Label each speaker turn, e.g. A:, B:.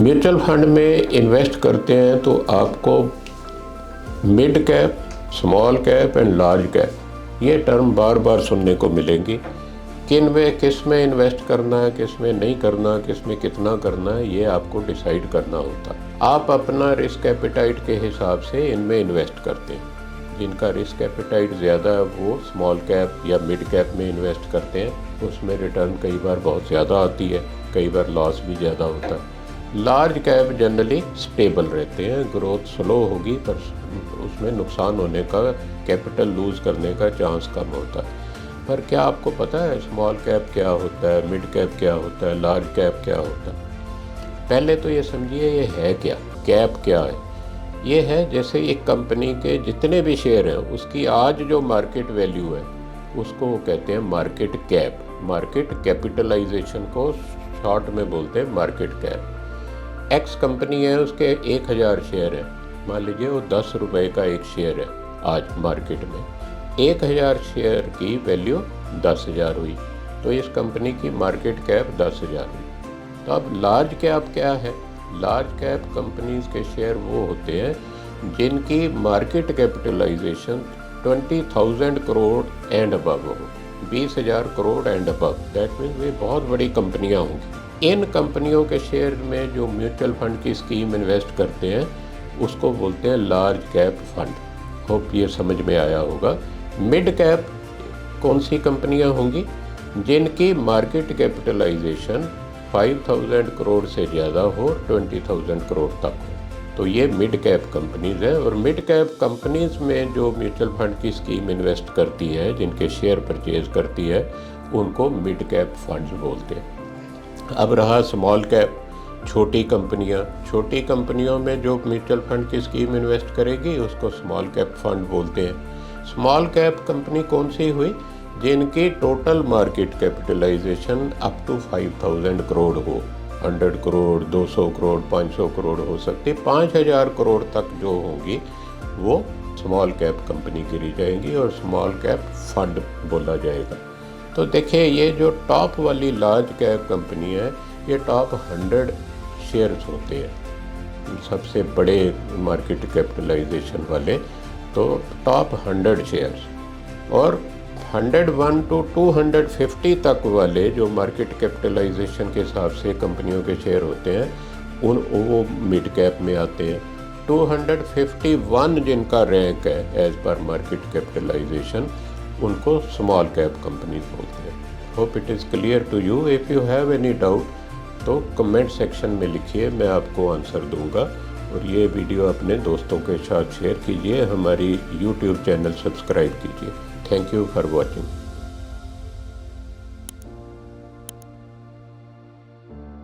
A: Mutual fund में invest करते हैं तो आपको mid cap, small cap and large cap ये टर्म बार बार सुनने को मिलेंगी। किस में इन्वेस्ट करना है, किस में नहीं करना, किस में कितना करना है, ये आपको डिसाइड करना होता है। आप अपना रिस्क एपेटाइट के हिसाब से इनमें इन्वेस्ट करते हैं। जिनका रिस्क एपेटाइट ज़्यादा है वो स्मॉल कैप या मिड कैप में इन्वेस्ट करते हैं। उसमें रिटर्न कई बार बहुत ज़्यादा आती है, कई बार लॉस भी ज़्यादा होता है। लार्ज कैप जनरली स्टेबल रहते हैं, ग्रोथ स्लो होगी पर उसमें नुकसान होने का, कैपिटल लूज़ करने का चांस कम होता है। पर क्या आपको पता है स्मॉल कैप क्या होता है, मिड कैप क्या होता है, लार्ज कैप क्या होता है? पहले तो ये समझिए ये है क्या, कैप क्या है। ये है जैसे एक कंपनी के जितने भी शेयर हैं उसकी आज जो मार्केट वैल्यू है उसको वो कहते हैं मार्केट कैप। मार्केट कैपिटलाइजेशन को शॉर्ट में बोलते हैं मार्केट कैप। एक्स कंपनी है, उसके 1000 शेयर है, मान लीजिए वो 10 रुपये का एक शेयर है आज मार्केट में। 1000 शेयर की वैल्यू 10,000 हुई तो इस कंपनी की मार्केट कैप 10,000 हुई। तो अब लार्ज कैप क्या है? लार्ज कैप कंपनीज के शेयर वो होते हैं जिनकी market capitalisation 20,000 crore and above हो, 20,000 crore and above. That means वे बहुत बड़ी कंपनियां होंगी। इन कंपनियों के शेयर में जो म्यूचुअल फंड की स्कीम इन्वेस्ट करते हैं उसको बोलते हैं लार्ज कैप फंड। होप ये समझ में आया होगा। मिड कैप कौन सी कंपनियां होंगी? जिनकी मार्केट कैपिटलाइजेशन 5,000 करोड़ से ज़्यादा हो, 20,000 करोड़ तक हो, तो ये मिड कैप कंपनीज हैं। और मिड कैप कंपनीज में जो म्यूचुअल फंड की स्कीम इन्वेस्ट करती है, जिनके शेयर परचेज करती है, उनको मिड कैप फंड्स बोलते हैं। अब रहा स्मॉल कैप, छोटी कंपनियां। छोटी कंपनियों में जो म्यूचुअल फंड की स्कीम इन्वेस्ट करेगी उसको स्मॉल कैप फंड बोलते हैं। स्मॉल कैप कंपनी कौन सी हुई? जिनकी total market capitalization up to 5,000 crore हो, 100 करोड़, 200 करोड़, 500 करोड़ हो सकती, 5,000 करोड़ तक जो होंगी वो स्मॉल कैप कंपनी गिरी जाएंगी और स्मॉल कैप फंड बोला जाएगा। तो देखिए ये जो टॉप वाली लार्ज कैप कंपनी है ये टॉप 100 शेयर्स होते हैं, सबसे बड़े मार्केट कैपिटलाइजेशन वाले, तो टॉप 100 शेयर्स। और 101 to 250 तक वाले जो मार्केट कैपिटलाइजेशन के हिसाब से कंपनियों के शेयर होते हैं वो मिड कैप में आते हैं। 251 जिनका रैंक है एज पर मार्केट कैपिटलाइजेशन उनको स्मॉल कैप कंपनीज बोलते हैं। Hope it is clear to you. If you have any doubt तो कमेंट सेक्शन में लिखिए, मैं आपको आंसर दूंगा। और ये वीडियो अपने दोस्तों के साथ शेयर कीजिए, हमारी यूट्यूब चैनल सब्सक्राइब कीजिए। Thank you for watching.